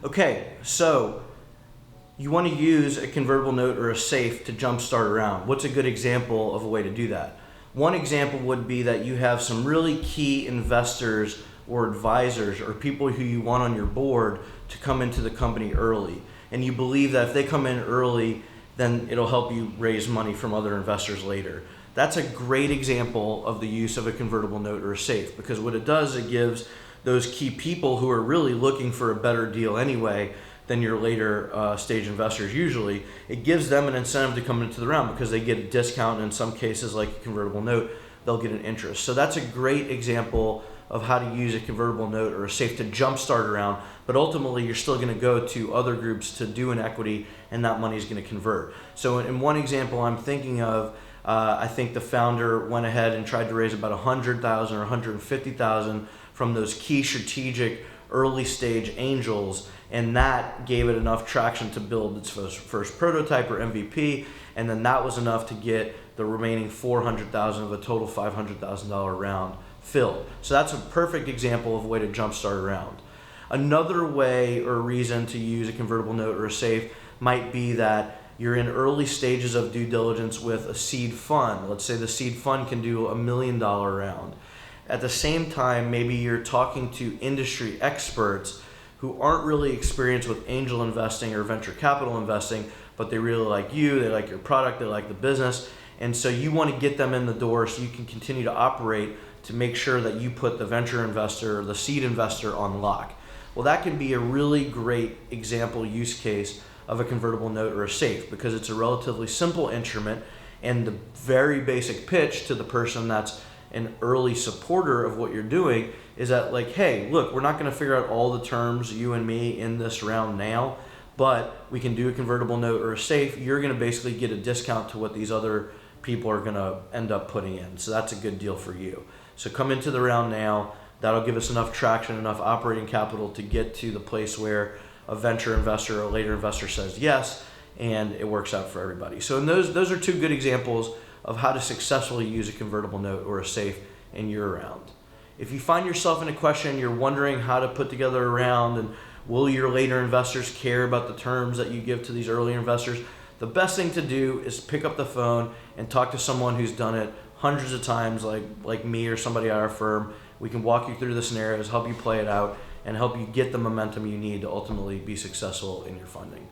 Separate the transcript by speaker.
Speaker 1: Okay, so you want to use a convertible note or a SAFE to jumpstart around. What's a good example of a way to do that? One example would be that you have some really key investors or advisors or people who you want on your board to come into the company early. And you believe that if they come in early, then it'll help you raise money from other investors later. That's a great example of the use of a convertible note or a SAFE, because what it does, it gives those key people who are really looking for a better deal anyway than your later stage investors usually, it gives them an incentive to come into the round because they get a discount. In some cases, like a convertible note, they'll get an interest. So that's a great example of how to use a convertible note or a SAFE to jumpstart around, but ultimately you're still going to go to other groups to do an equity, and that money is going to convert. So in one example I'm thinking of, I think the founder went ahead and tried to raise about 100,000 or 150,000 from those key strategic early stage angels, and that gave it enough traction to build its first prototype or MVP, and then that was enough to get the remaining 400,000 of a total $500,000 round filled. So that's a perfect example of a way to jumpstart around. Another way or reason to use a convertible note or a SAFE might be that you're in early stages of due diligence with a seed fund. Let's say the seed fund can do $1 million round. At the same time, maybe you're talking to industry experts who aren't really experienced with angel investing or venture capital investing, but they really like you, they like your product, they like the business, and so you want to get them in the door so you can continue to operate to make sure that you put the venture investor or the seed investor on lock. Well, that can be a really great example use case of a convertible note or a SAFE, because it's a relatively simple instrument, and the very basic pitch to the person that's an early supporter of what you're doing is that, like, hey, look, we're not going to figure out all the terms, you and me, in this round now, but we can do a convertible note or a SAFE. You're going to basically get a discount to what these other people are going to end up putting in. So that's a good deal for you. So come into the round now. That'll give us enough traction, enough operating capital to get to the place where a venture investor or a later investor says yes, and it works out for everybody. So those are two good examples of how to successfully use a convertible note or a SAFE in your round. If you find yourself in a question, you're wondering how to put together a round and will your later investors care about the terms that you give to these early investors, the best thing to do is pick up the phone and talk to someone who's done it hundreds of times, like me or somebody at our firm. We can walk you through the scenarios, help you play it out, and help you get the momentum you need to ultimately be successful in your funding.